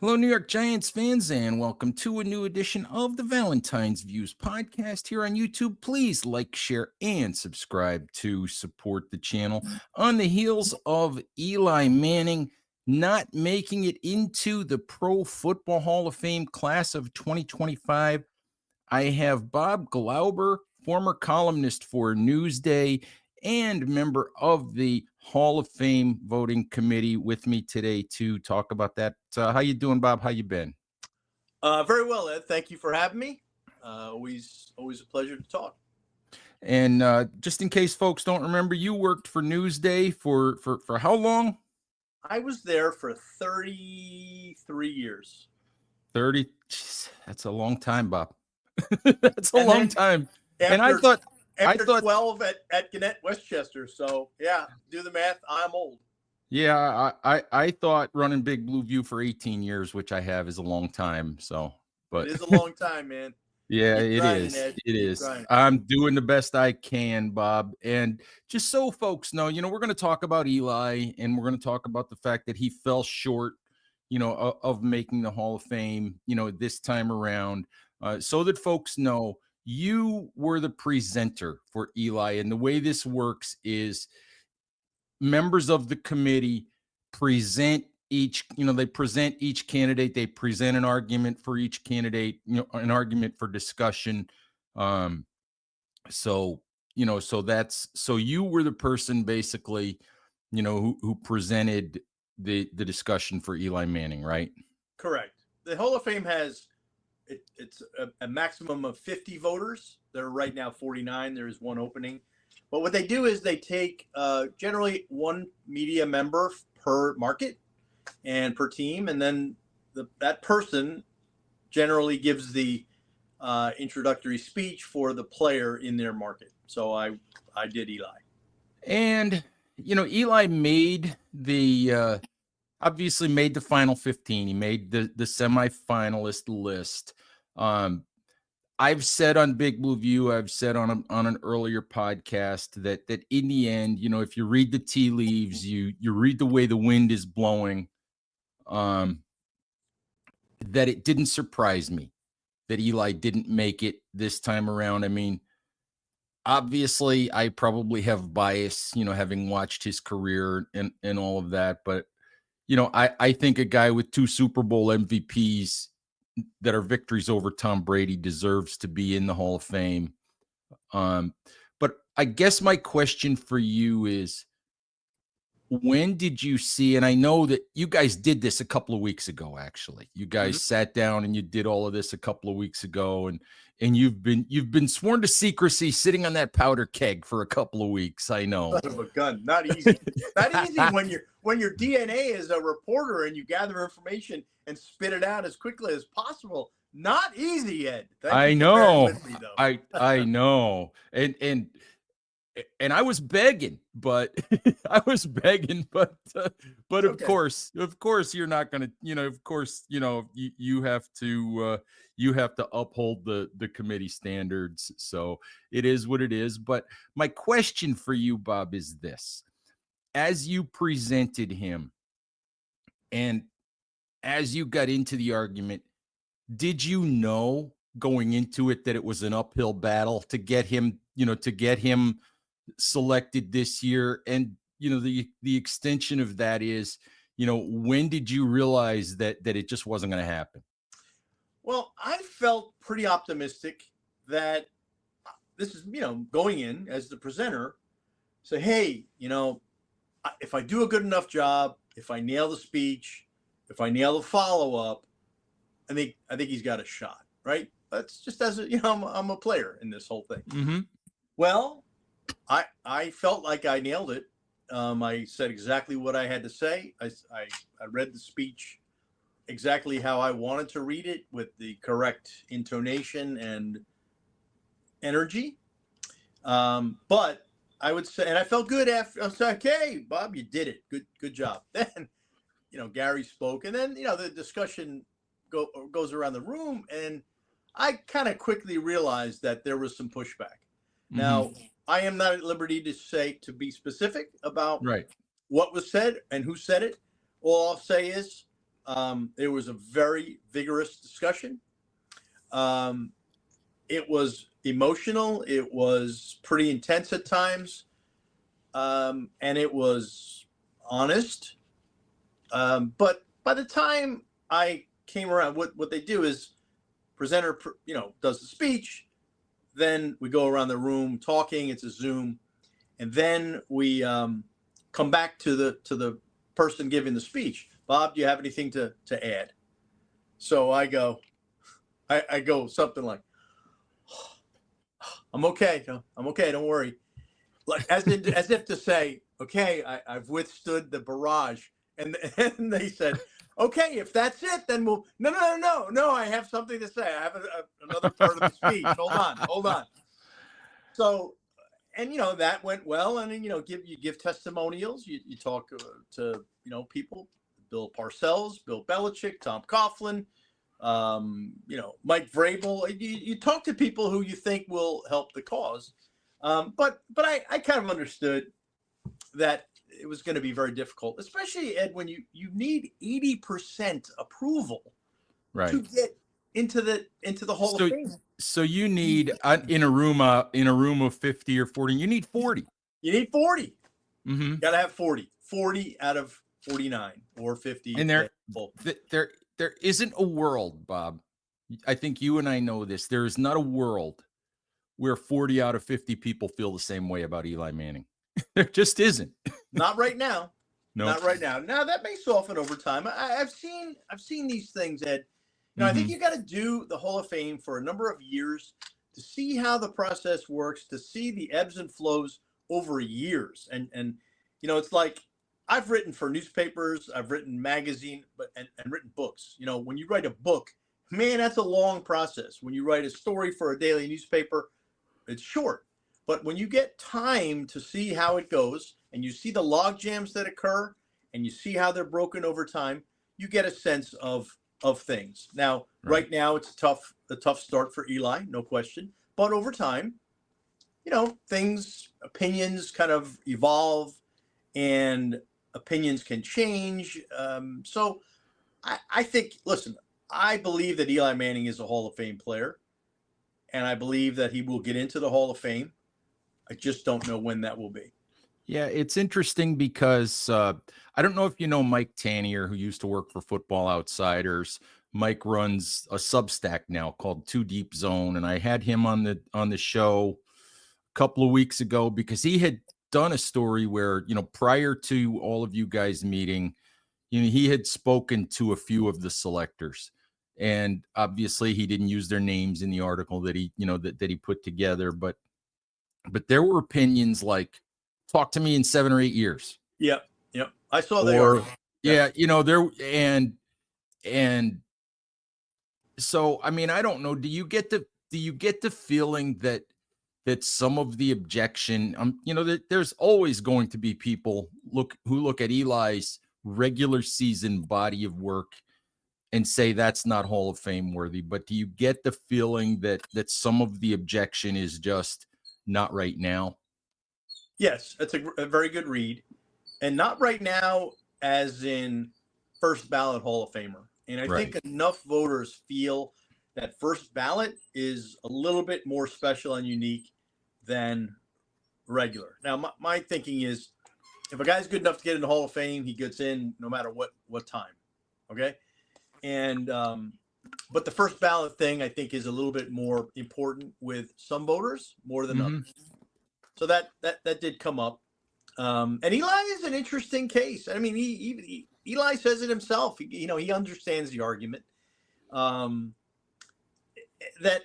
Hello, New York Giants fans, and welcome to a new edition of the Valentine's Views podcast here on YouTube. Please like, share, and subscribe to support the channel. On the heels of Eli Manning not making it into the Pro Football Hall of Fame class of 2025, I have Bob Glauber, former columnist for Newsday and member of the Hall of Fame voting committee, with me today to talk about that. How you doing, Bob? How you been? Very well, Ed. Thank you for having me. Always a pleasure to talk. And just in case folks don't remember, you worked for Newsday for how long? I was there for 33 years. 30. Geez, that's a long time, Bob. That's a long time. After, and I thought 12 at Gannett, Westchester. So yeah, do the math. I'm old. Yeah, I thought running Big Blue View for 18 years, which I have, is a long time. So, but it is a long time, man. Yeah, Keep it grinding, is. Ed. It Keep is. grinding. I'm doing the best I can, Bob. And just so folks know, we're going to talk about Eli, and we're going to talk about the fact that he fell short, of making the Hall of Fame, this time around, so that folks know you were the presenter for Eli. And the way this works is members of the committee present they present each candidate. They present an argument for each candidate, an argument for discussion. So you were the person basically, who presented the discussion for Eli Manning, right? Correct. The Hall of Fame has it's a maximum of 50 voters. There are right now 49. There is one opening. But what they do is they take generally one media member per market and per team, and then that person generally gives the introductory speech for the player in their market. So I did Eli. And, Eli made obviously made the final 15. He made the semifinalist list. I've said on Big Blue View, I've said on an earlier podcast that in the end, if you read the tea leaves, you read the way the wind is blowing, that it didn't surprise me that Eli didn't make it this time around. I mean, obviously, I probably have bias, having watched his career and all of that, but I think a guy with 2 Super Bowl MVPs that are victories over Tom Brady deserves to be in the Hall of Fame. But I guess my question for you is, when did you see, and I know that you guys did this a couple of weeks ago, actually. You guys sat down and you did all of this a couple of weeks ago, and you've been sworn to secrecy sitting on that powder keg for a couple of weeks. I know. Son of a gun. Not easy. Not easy when your DNA is a reporter and you gather information and spit it out as quickly as possible. Not easy, Ed. I know. I know. And I was begging, but but of course, you're not going to, of course, you have to uphold the committee standards. So it is what it is. But my question for you, Bob, is this: as you presented him and as you got into the argument, did you know going into it that it was an uphill battle to get him, selected this year? And the extension of that is, when did you realize that it just wasn't going to happen? Well, I felt pretty optimistic that this is, going in as the presenter, say, hey, if I do a good enough job, if I nail the speech, if I nail the follow-up, I think he's got a shot, right? That's just as I'm a player in this whole thing. Mm-hmm. Well, I felt like I nailed it. I said exactly what I had to say. I read the speech exactly how I wanted to read it, with the correct intonation and energy. But I would say, and I felt good after. I was like, "Okay, Bob, you did it. Good job." Then, Gary spoke, and then the discussion goes around the room, and I kind of quickly realized that there was some pushback. Mm-hmm. Now, I am not at liberty to be specific about what was said and who said it. All I'll say is It was a very vigorous discussion. It was emotional. It was pretty intense at times. And it was honest. But by the time I came around, what they do is presenter, does the speech. Then we go around the room talking. It's a Zoom, and then we come back to the person giving the speech. Bob, do you have anything to add? So I go something like, I'm okay. I'm okay. Don't worry. Like as if to say, okay, I've withstood the barrage. And they said, okay, if that's it, then we'll. No. I have something to say. I have another part of the speech. Hold on. So, and that went well. And then you give testimonials. You talk to people, Bill Parcells, Bill Belichick, Tom Coughlin, Mike Vrabel. You talk to people who you think will help the cause. But I kind of understood that it was going to be very difficult, especially, Ed, when you need 80% approval to get into the Hall of Fame. So you need in a room of 50 or 40, you need 40. You need 40. Mm-hmm. You got to have 40. 40 out of 49 or 50. And there isn't a world, Bob. I think you and I know this. There is not a world where 40 out of 50 people feel the same way about Eli Manning. There just isn't. Not right now. No. Not right now. Now that may soften over time. I've seen these things, Ed. I think you got to do the Hall of Fame for a number of years to see how the process works, to see the ebbs and flows over years. And it's like I've written for newspapers, I've written magazine, and written books. When you write a book, man, that's a long process. When you write a story for a daily newspaper, it's short. But when you get time to see how it goes, and you see the log jams that occur, and you see how they're broken over time, you get a sense of things. Now, right now, it's a tough start for Eli, no question. But over time, opinions kind of evolve, and opinions can change. So I think, listen, I believe that Eli Manning is a Hall of Fame player, and I believe that he will get into the Hall of Fame. I just don't know when that will be. Yeah, it's interesting because I don't know if you know Mike Tanier, who used to work for Football Outsiders. Mike runs a Substack now called Too Deep Zone, and I had him on the show a couple of weeks ago because he had done a story where, prior to all of you guys meeting, he had spoken to a few of the selectors, and obviously he didn't use their names in the article that he, that he put together, but there were opinions like, talk to me in 7 or 8 years. Yep. I saw that. Yeah, there and so I mean, I don't know. Do you get the feeling that some of the objection, that there's always going to be people who look at Eli's regular season body of work and say that's not Hall of Fame worthy, but do you get the feeling that some of the objection is just not right now? Yes, that's a very good read. And not right now as in first ballot Hall of Famer. And I think enough voters feel that first ballot is a little bit more special and unique than regular. Now, my thinking is if a guy's good enough to get in the Hall of Fame, he gets in no matter what time. Okay. And, but the first ballot thing I think is a little bit more important with some voters more than others. So that did come up. And Eli is an interesting case. I mean, Eli says it himself. He understands the argument that,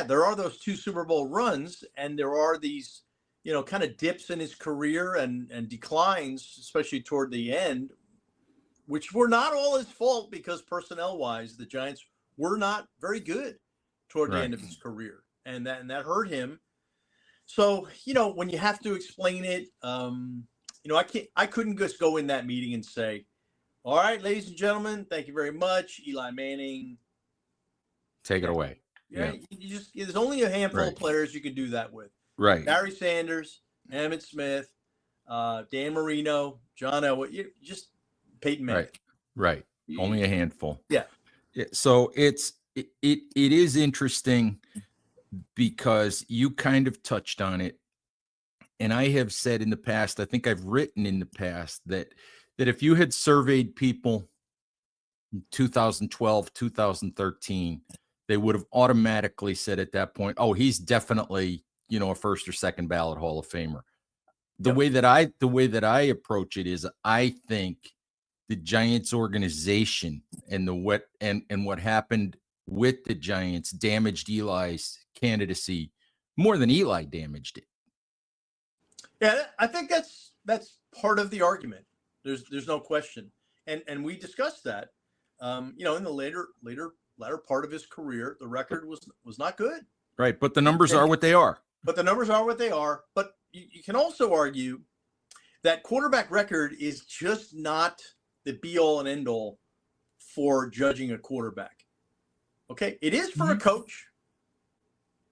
there are those 2 Super Bowl runs, and there are these, kind of dips in his career and declines, especially toward the end, which were not all his fault because personnel-wise, the Giants were not very good toward the end of his career, and that hurt him. So, when you have to explain it, I couldn't just go in that meeting and say, all right, ladies and gentlemen, thank you very much. Eli Manning. Take it away. Yeah. There's only a handful of players you can do that with. Right. Barry Sanders, Emmitt Smith, Dan Marino, John Elway, just Peyton Manning. Right. Only a handful. Yeah. So it is interesting because you kind of touched on it. And I have said in the past, I think I've written in the past that if you had surveyed people in 2012, 2013, they would have automatically said at that point, oh, he's definitely, a first or second ballot Hall of Famer. The Yep. way that I approach it is I think the Giants organization and what happened with the Giants damaged Eli's candidacy more than Eli damaged it. Yeah, I think that's part of the argument. There's no question, and we discussed that. In the latter part of his career, the record was not good. Right, but the numbers are what they are. But the numbers are what they are. But you can also argue that quarterback record is just not the be all and end all for judging a quarterback. Okay, it is for a coach.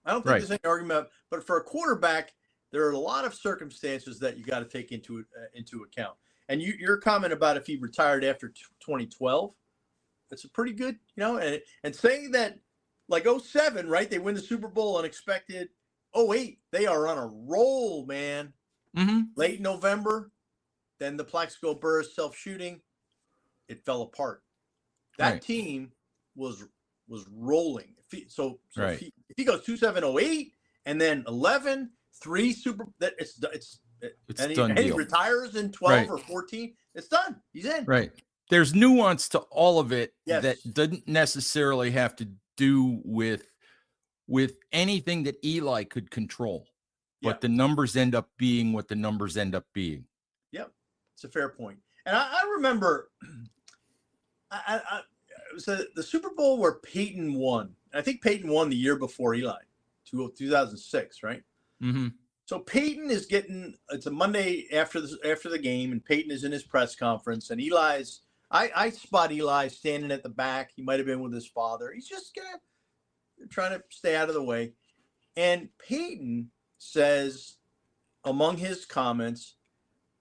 I don't think there's any argument, but for a quarterback, there are a lot of circumstances that you got to take into account. And your comment about if he retired after 2012, that's a pretty good, and saying that like 07, right? They win the Super Bowl unexpected. 08, they are on a roll, man. Late November, then the Plaxico Burress self-shooting, it fell apart. That team was rolling. So if he goes 2-7-08 and then 11, 3 Super, that it's and he retires in 12 or 14, it's done. He's in. Right. There's nuance to all of it that Yes. doesn't necessarily have to do with anything that Eli could control. But the numbers end up being what the numbers end up being. Yep. It's a fair point. And I remember it was the Super Bowl where Peyton won. I think Peyton won the year before Eli, 2006, right? Mm-hmm. So Peyton is it's a Monday after the game, and Peyton is in his press conference, and I spot Eli standing at the back. He might have been with his father. He's just trying to stay out of the way. And Peyton says, among his comments,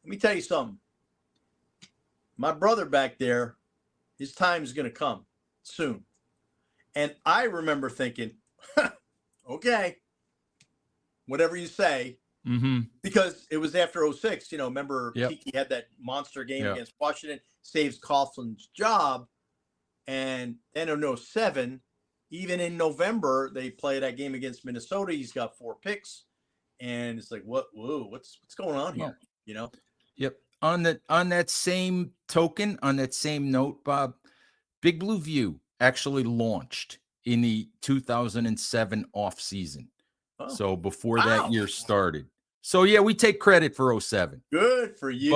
let me tell you something. My brother back there, his time is going to come soon. And I remember thinking, okay, whatever you say, because it was after 06, remember Kiki had that monster game against Washington, saves Coughlin's job. And then in 07, even in November, they play that game against Minnesota. He's got 4 picks. And it's like, what's going on here? Yep. On that same token, on that same note, Bob, Big Blue View actually launched in the 2007 off season. Oh, so before that year started. So yeah, we take credit for 07. Good for you.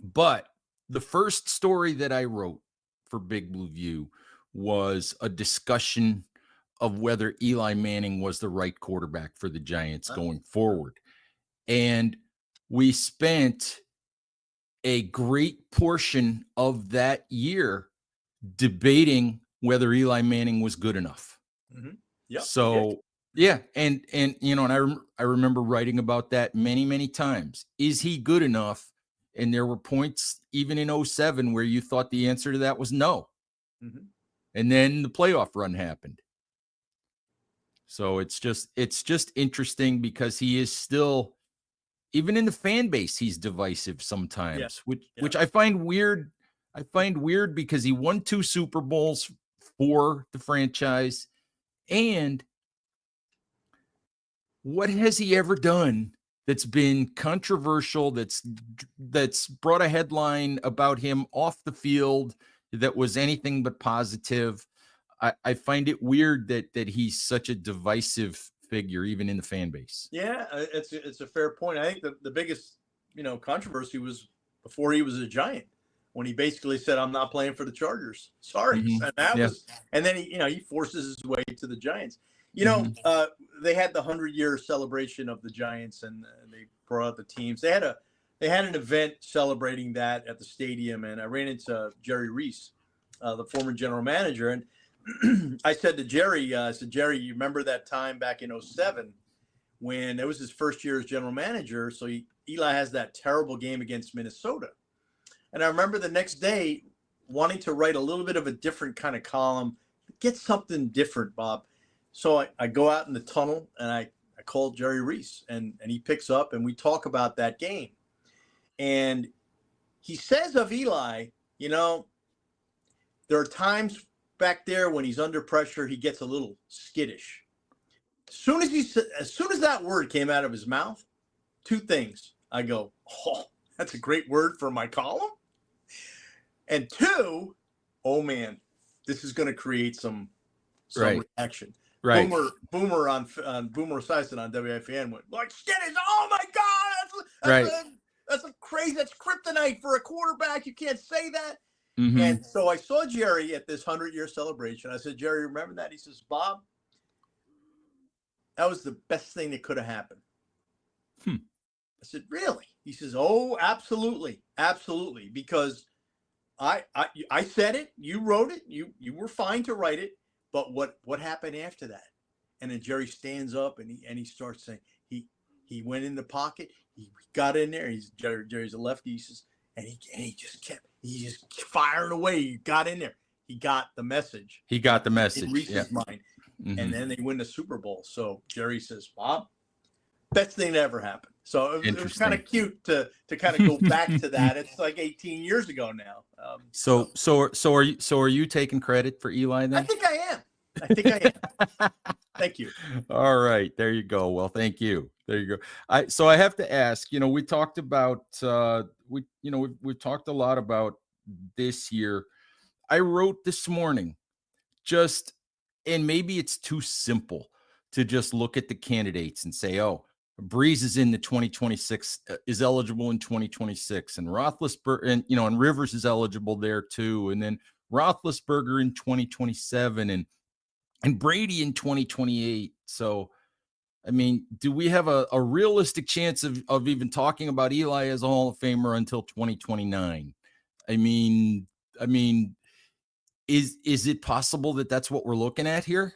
But the first story that I wrote for Big Blue View was a discussion of whether Eli Manning was the right quarterback for the Giants going forward. And we spent a great portion of that year debating whether Eli Manning was good enough. Yep. So yeah, and I remember writing about that many times. Is he good enough? And there were points even in 07 where you thought the answer to that was no. And then the playoff run happened. So it's just interesting because he is still, even in the fan base, he's divisive sometimes, which I find weird. I find weird because he won 2 Super Bowls for the franchise. And what has he ever done that's been controversial, that's brought a headline about him off the field that was anything but positive? I find it weird that he's such a divisive figure, even in the fan base. Yeah, it's a fair point. I think the biggest, controversy was before he was a Giant, when he basically said, "I'm not playing for the Chargers. Sorry." And that was, and then he forces his way to the Giants. They had the 100-year celebration of the Giants, and they brought out the teams. They had an event celebrating that at the stadium, and I ran into Jerry Reese, the former general manager, and I said to Jerry, you remember that time back in 07 when it was his first year as general manager? So Eli has that terrible game against Minnesota. And I remember the next day wanting to write a little bit of a different kind of column, get something different, Bob. So I go out in the tunnel and I call Jerry Reese, and he picks up and we talk about that game. And he says of Eli, you know, there are times back there when he's under pressure, he gets a little skittish. As soon as that word came out of his mouth, two things. I go, oh, that's a great word for my column. And two, oh man, this is going to create some reaction. Right. Boomer on Boomer Esiason on WFAN went like, skittish. Oh my God, that's a crazy. That's kryptonite for a quarterback. You can't say that. Mm-hmm. And so I saw Jerry at this 100-year celebration. I said, Jerry, remember that? He says, Bob, that was the best thing that could have happened. I said, really? He says, oh, absolutely. Absolutely. Because I said it, you wrote it, you were fine to write it, but what happened after that? And then Jerry stands up and he starts saying, he went in the pocket, he got in there, Jerry's a lefty, he says, and he just firing away. He got in there. He got the message. He got the message in Reese's mind. Mm-hmm. And then they win the Super Bowl. So Jerry says, Bob, best thing that ever happened. So it was kind of cute to kind of go back to that. It's like 18 years ago now. So are you taking credit for Eli then? I think I am. Thank you. All right, there you go. Well, thank you. There you go. So I have to ask, we talked about we've talked a lot about this year. I wrote this morning and maybe it's too simple to just look at the candidates and say, oh, Breeze is in the 2026 is eligible in 2026, and Roethlisberger and Rivers is eligible there too, and then Roethlisberger in 2027 and Brady in 2028. So, I mean, do we have a realistic chance of even talking about Eli as a Hall of Famer until 2029? I mean, is it possible that that's what we're looking at here?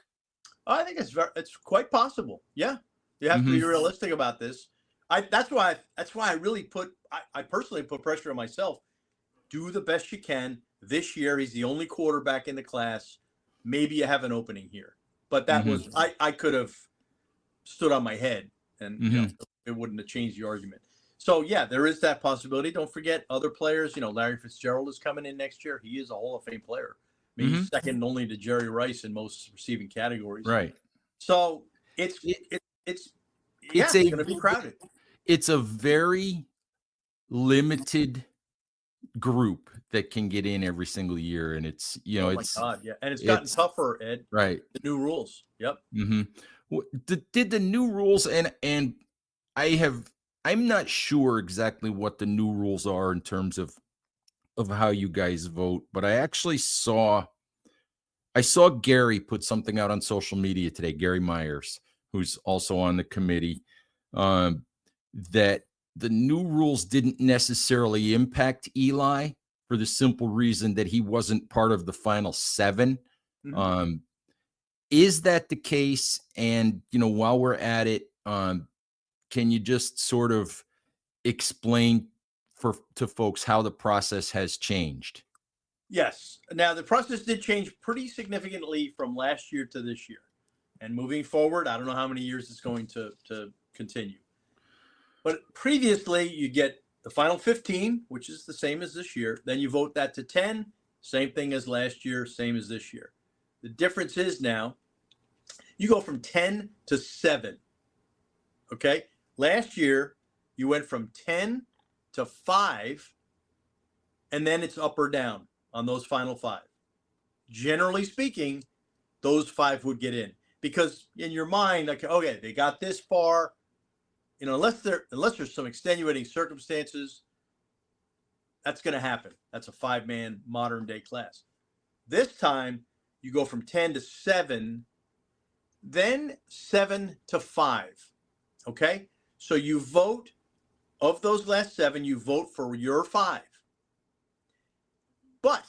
I think it's quite possible. Yeah, you have to be realistic about this. That's why I really I personally put pressure on myself. Do the best you can this year. He's the only quarterback in the class. Maybe you have an opening here, but that was I could have stood on my head and it wouldn't have changed the argument. So yeah, there is that possibility. Don't forget other players. Larry Fitzgerald is coming in next year. He is a Hall of Fame player. Maybe second only to Jerry Rice in most receiving categories. Right. So it's going to be crowded. It's a very limited group that can get in every single year, and it's my God, yeah, and it's gotten tougher, Ed. Right. The new rules. Yep. Did the new rules and I'm not sure exactly what the new rules are in terms of how you guys vote, but I actually saw Gary put something out on social media today, Gary Myers, who's also on the committee, that the new rules didn't necessarily impact Eli for the simple reason that he wasn't part of the final 7. Is that the case? And, while we're at it, can you just sort of explain to folks how the process has changed? Yes. Now, the process did change pretty significantly from last year to this year. And moving forward, I don't know how many years it's going to continue. But previously, you get the final 15, which is the same as this year. Then you vote that to 10, same thing as last year, same as this year. The difference is now you go from 10 to 7. Okay? Last year, you went from 10 to 5, and then it's up or down on those final 5. Generally speaking, those 5 would get in because in your mind, like, okay, they got this far, unless there's some extenuating circumstances, that's going to happen. That's a 5-man modern day class. This time, you go from 10 to 7, then 7 to 5. Okay? So you vote, of those last 7, you vote for your 5. But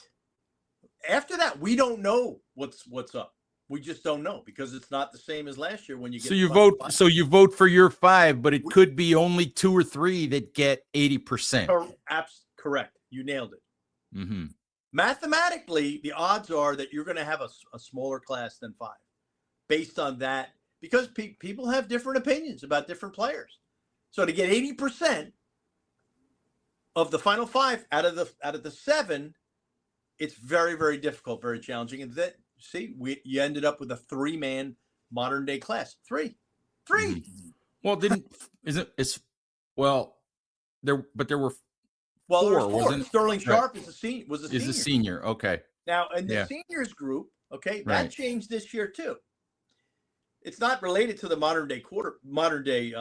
after that, we don't know what's up. We just don't know because it's not the same as last year when you get. So you vote for your 5, but it could be only 2 or 3 that get 80%. Correct. You nailed it. mathematically, the odds are that you're going to have a smaller class than 5 based on that, because people have different opinions about different players. So to get 80% of the final 5 out of the 7, it's very, very difficult, very challenging. And that, you ended up with a 3-man modern day class. 3. Mm-hmm. Well, it's well there, but there were Well, there 4, was 4. wasn't it? Sterling Right. Sharp is a senior. Okay. Now, in the seniors group, okay, that changed this year too. It's not related to the modern day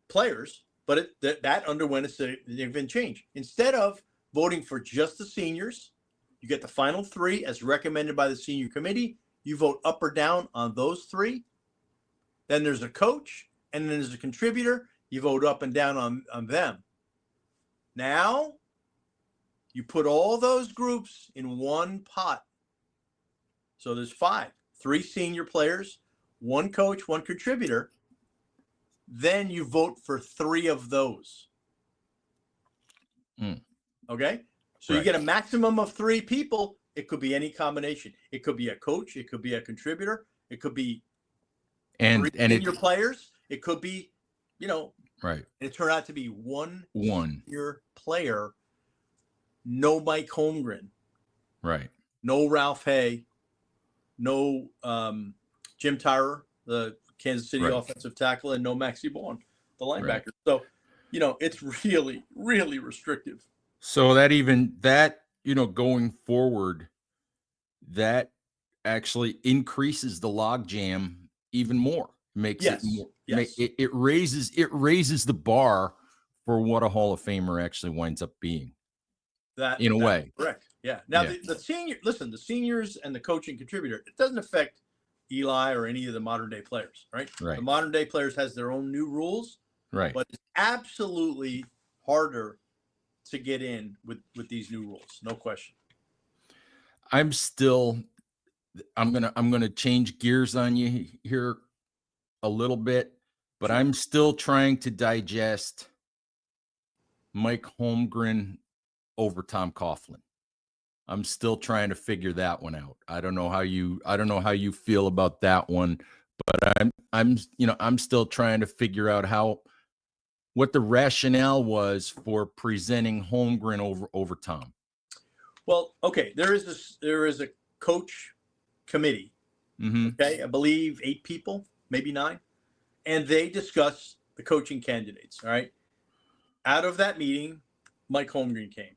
players, but that underwent a significant change. Instead of voting for just the seniors, you get the final 3 as recommended by the senior committee. You vote up or down on those 3. Then there's a coach, and then there's a contributor. You vote up and down on them. Now, you put all those groups in one pot. So there's 5, 3 senior players, 1 coach, 1 contributor. Then you vote for 3 of those. Okay? So you get a maximum of 3 people. It could be any combination. It could be a coach. It could be a contributor. It could be 3 senior players. It could be, right. It turned out to be one senior player. No Mike Holmgren. Right. No Ralph Hay. No Jim Tyrer, the Kansas City offensive tackle, and no Maxie Bourne, the linebacker. Right. So, it's really, really restrictive. So going forward, that actually increases the logjam even more. Makes it more. Yes. It raises the bar for what a Hall of Famer actually winds up being. In a way. Correct. Yeah. Now the seniors and the coaching contributor, it doesn't affect Eli or any of the modern day players, right? Right. The modern day players has their own new rules, right? But it's absolutely harder to get in with these new rules, no question. I'm gonna change gears on you here a little bit, but sure. I'm still trying to digest Mike Holmgren over Tom Coughlin. I'm still trying to figure that one out. I don't know how you feel about that one, but I'm still trying to figure out what the rationale was for presenting Holmgren over Tom. Well, okay, there is a coach committee. Mm-hmm. Okay, I believe 8 people, maybe 9, and they discuss the coaching candidates. All right. Out of that meeting, Mike Holmgren came.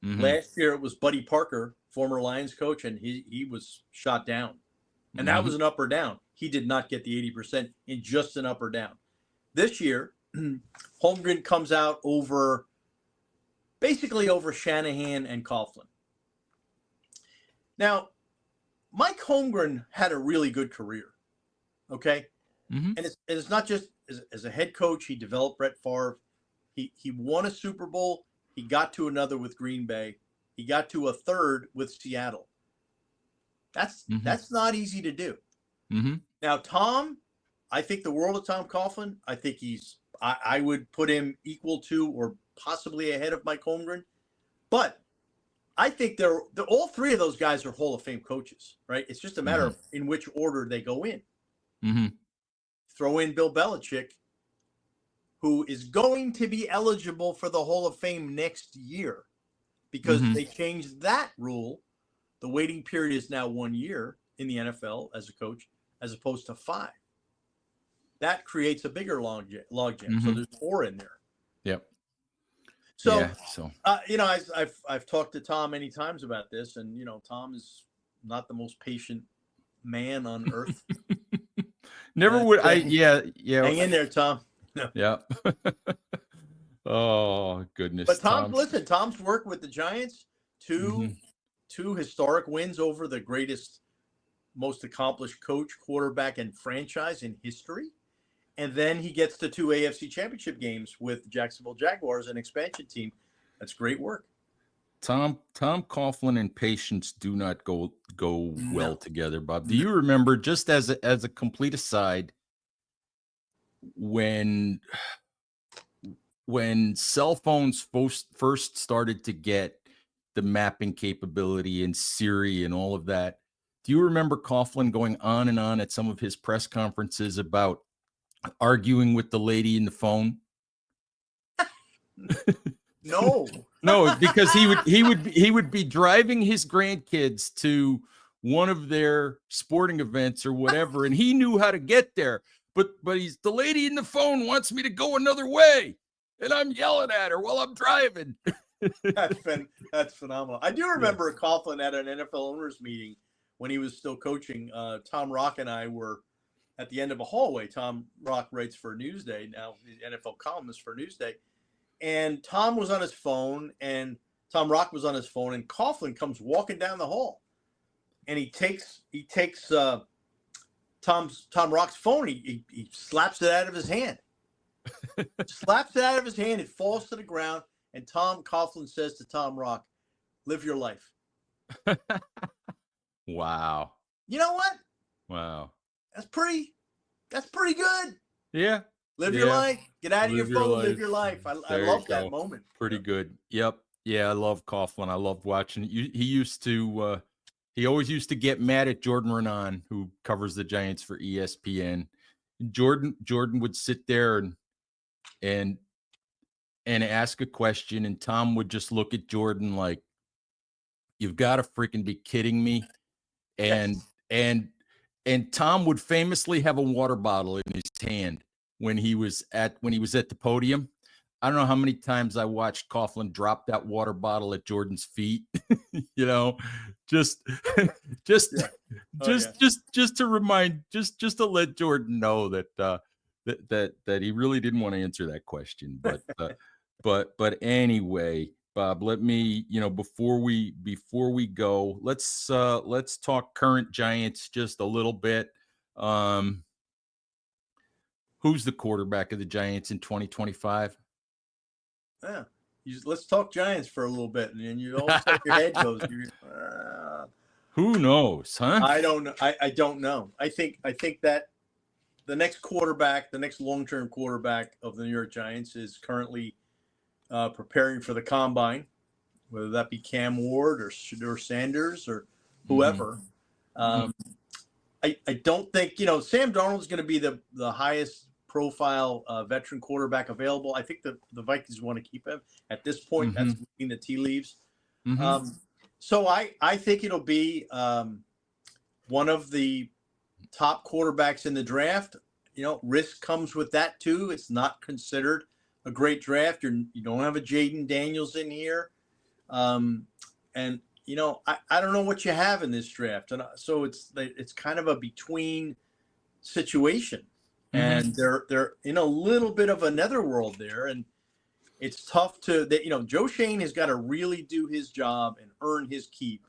Mm-hmm. Last year it was Buddy Parker, former Lions coach, and he was shot down. And that was an up or down. He did not get the 80% in just an up or down. This year, Holmgren comes out basically over Shanahan and Coughlin. Now, Mike Holmgren had a really good career, okay? Mm-hmm. And it's not just as a head coach. He developed Brett Favre. He won a Super Bowl. He got to another with Green Bay. He got to a third with Seattle. That's not easy to do. Mm-hmm. Now, Tom, I think the world of Tom Coughlin. I think I would put him equal to or possibly ahead of Mike Holmgren. But I think all 3 of those guys are Hall of Fame coaches, right? It's just a matter of in which order they go in. Mm-hmm. Throw in Bill Belichick, who is going to be eligible for the Hall of Fame next year because they changed that rule. The waiting period is now 1 year in the NFL as a coach, as opposed to 5. That creates a bigger logjam. So there's 4 in there. Yep. So, I've talked to Tom many times about this, and Tom is not the most patient man on earth. Never would I. Yeah. Hang in there, Tom. Yeah. Oh goodness. But Tom's worked with the Giants, 2 historic wins over the greatest, most accomplished coach, quarterback, and franchise in history. And then he gets to 2 AFC championship games with Jacksonville Jaguars, an expansion team. That's great work. Tom Coughlin and patience do not go well together, Bob. Do you remember, just as a complete aside, when cell phones first started to get the mapping capability and Siri and all of that. Do you remember Coughlin going on and on at some of his press conferences about arguing with the lady in the phone? No. No, because he would be driving his grandkids to one of their sporting events or whatever, and he knew how to get there. But he's the lady in the phone wants me to go another way, and I'm yelling at her while I'm driving. That's phenomenal. I do remember Coughlin at an NFL owners meeting when he was still coaching. Tom Rock and I were at the end of a hallway. Tom Rock writes for Newsday now, the NFL columnist for Newsday. And Tom was on his phone, and Tom Rock was on his phone, and Coughlin comes walking down the hall, and he takes Tom Rock's phone. He slaps it out of his hand. Slaps it out of his hand. It falls to the ground, and Tom Coughlin says to Tom Rock, "Live your life." Wow. You know what? Wow. That's pretty good. Yeah. Live your life. Get out of your Live your phone. life. Live your life. I There you love go. that moment. Pretty good. Yep. Yeah, I love Coughlin. I loved watching it. He used to he always used to get mad at Jordan Renan, who covers the Giants for ESPN. Jordan would sit there and ask a question, and Tom would just look at Jordan like, "You've got to freaking be kidding me." And Yes. and Tom would famously have a water bottle in his hand when he was at the podium. I don't know how many times I watched Coughlin drop that water bottle at Jordan's feet, you know, just just Yeah. Oh, just to remind, just to let Jordan know that that he really didn't want to answer that question. But anyway, Bob, let me, before we go, let's talk current Giants just a little bit. Who's the quarterback of the Giants in 2025? Yeah. Let's talk Giants for a little bit, and you all of a sudden your head goes. Who knows, huh? I don't know. I don't know. I think that the next quarterback, the next long-term quarterback of the New York Giants, is currently preparing for the combine, whether that be Cam Ward or Sanders or whoever. I don't think Sam Darnold's going to be the highest profile veteran quarterback available. I think the Vikings want to keep him at this point. That's reading the tea leaves. So I think it'll be one of the top quarterbacks in the draft. Risk comes with that too. It's not considered a great draft. You don't have a Jaden Daniels in here, and I don't know what you have in this draft, and so it's kind of a between situation, and they're in a little bit of a netherworld there, and it's tough Joe Shane has got to really do his job and earn his keep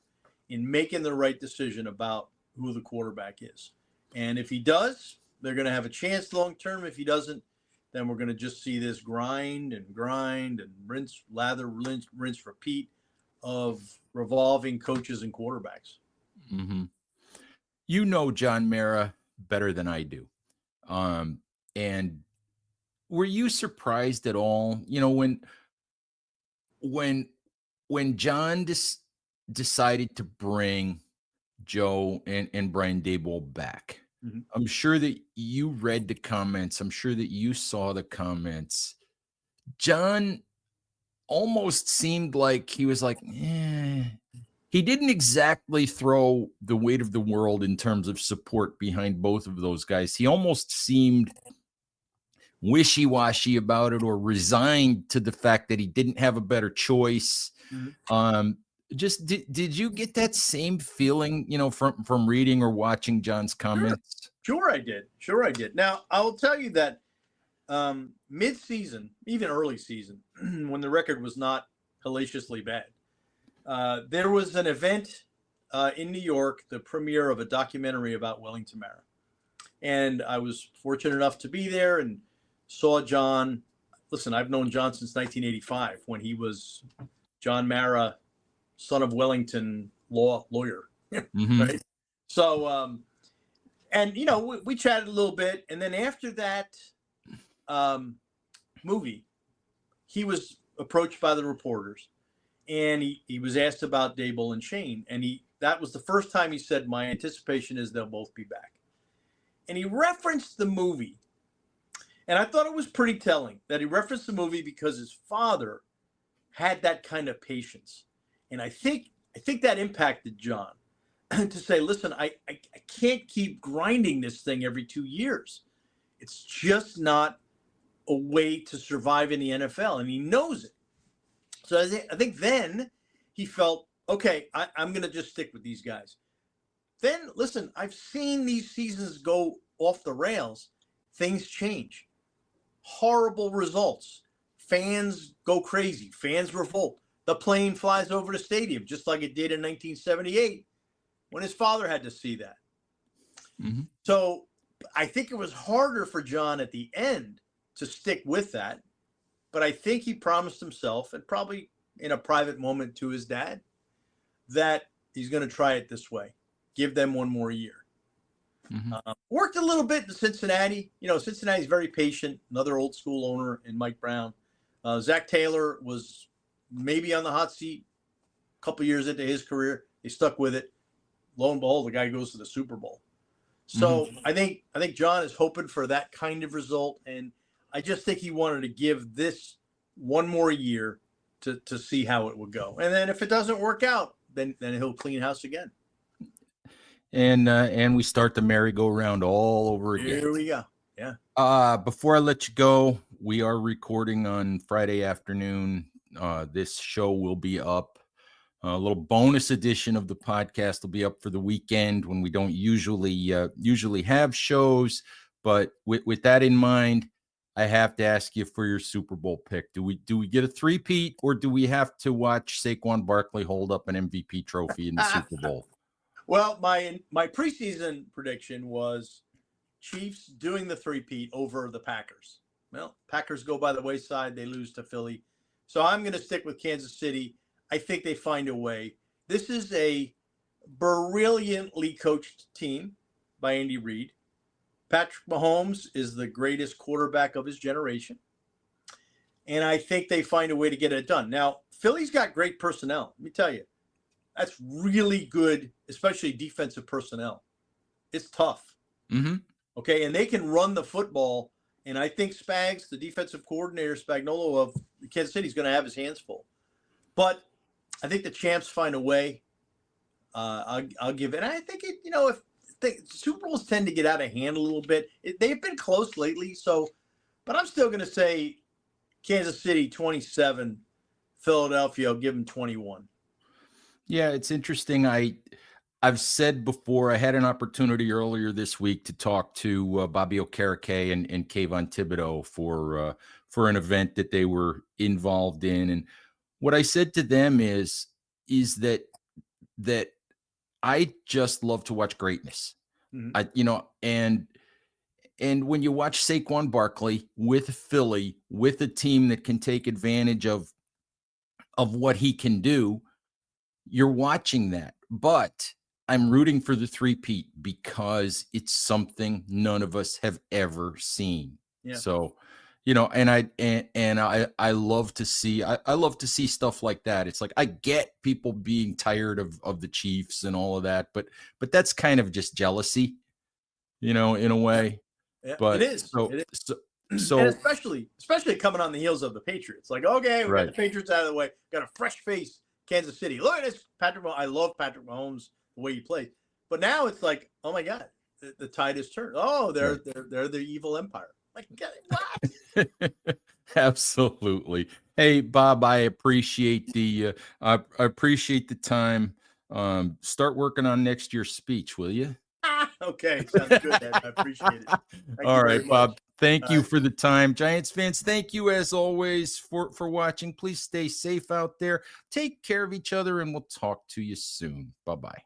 in making the right decision about who the quarterback is, and if he does, they're going to have a chance long term. If he doesn't, then we're going to just see this grind and rinse, lather, rinse, repeat of revolving coaches and quarterbacks. John Mara better than I do. And were you surprised at all, when John decided to bring Joe and Brian Daboll back? I'm sure that you read the comments. I'm sure that you saw the comments. John almost seemed like he was like, he didn't exactly throw the weight of the world in terms of support behind both of those guys. He almost seemed wishy-washy about it, or resigned to the fact that he didn't have a better choice. Just did you get that same feeling, from reading or watching John's comments? Sure I did. Now, I will tell you that mid-season, even early season, when the record was not hellaciously bad, there was an event in New York, the premiere of a documentary about Wellington Mara. And I was fortunate enough to be there and saw John. Listen, I've known John since 1985 when he was John Mara, son of Wellington lawyer. Right? So, and, we chatted a little bit. And then after that movie, he was approached by the reporters. and he was asked about Dable and Shane, and that was the first time he said, "My anticipation is they'll both be back." And he referenced the movie, and I thought it was pretty telling that he referenced the movie because his father had that kind of patience, and I think that impacted John to say, "Listen, I can't keep grinding this thing every 2 years. It's just not a way to survive in the NFL," and he knows it. So I think then he felt, okay, I'm going to just stick with these guys. Then, listen, I've seen these seasons go off the rails. Things change. Horrible results. Fans go crazy. Fans revolt. The plane flies over the stadium, just like it did in 1978 when his father had to see that. Mm-hmm. So I think it was harder for John at the end to stick with that. But I think he promised himself, and probably in a private moment to his dad, that he's going to try it this way. Give them one more year. Mm-hmm. Worked a little bit in Cincinnati. Cincinnati's very patient. Another old school owner in Mike Brown. Zach Taylor was maybe on the hot seat a couple years into his career. They stuck with it. Lo and behold, the guy goes to the Super Bowl. So Mm-hmm. I think John is hoping for that kind of result, and I just think he wanted to give this one more year to see how it would go. And then if it doesn't work out, then he'll clean house again. And we start the merry-go-round all over again. Here we go. Yeah. Before I let you go, we are recording on Friday afternoon. This show will be up. A little bonus edition of the podcast will be up for the weekend when we don't usually have shows. But with that in mind, I have to ask you for your Super Bowl pick. Do we get a three-peat, or do we have to watch Saquon Barkley hold up an MVP trophy in the Super Bowl? Well, my preseason prediction was Chiefs doing the three-peat over the Packers. Well, Packers go by the wayside. They lose to Philly. So I'm going to stick with Kansas City. I think they find a way. This is a brilliantly coached team by Andy Reid. Patrick Mahomes is the greatest quarterback of his generation. And I think they find a way to get it done. Now, Philly's got great personnel. Let me tell you, that's really good, especially defensive personnel. It's tough. Mm-hmm. Okay, and they can run the football. And I think Spags, the defensive coordinator, Spagnuolo of Kansas City, is going to have his hands full. But I think the champs find a way. I'll give it. And I think Super Bowls tend to get out of hand a little bit. They've been close lately. But I'm still going to say Kansas City 27, Philadelphia. I'll give them 21. Yeah, it's interesting. I've said before, I had an opportunity earlier this week to talk to Bobby Okereke and Kayvon Thibodeau for an event that they were involved in. And what I said to them is that I just love to watch greatness. Mm-hmm. And when you watch Saquon Barkley with Philly, with a team that can take advantage of what he can do, you're watching that. But I'm rooting for the three-peat because it's something none of us have ever seen. Yeah. So, and I love to see I love to see stuff like that. It's like I get people being tired of the Chiefs and all of that, but that's kind of just jealousy, in a way. Yeah, But it is. So and especially coming on the heels of the Patriots. Like, okay, we got the Patriots out of the way. Got a fresh face, Kansas City. Look at this, Patrick Mahomes. I love Patrick Mahomes, the way he plays. But now it's like, oh my God, the tide has turned. Oh, they're the evil empire. Like, what? Absolutely. Hey, Bob, I appreciate the time. Start working on next year's speech, will you? Okay, sounds good, Ed. I appreciate it. All right, Bob. Thank you right. for the time. Giants fans, thank you as always for watching. Please stay safe out there. Take care of each other, and we'll talk to you soon. Bye-bye.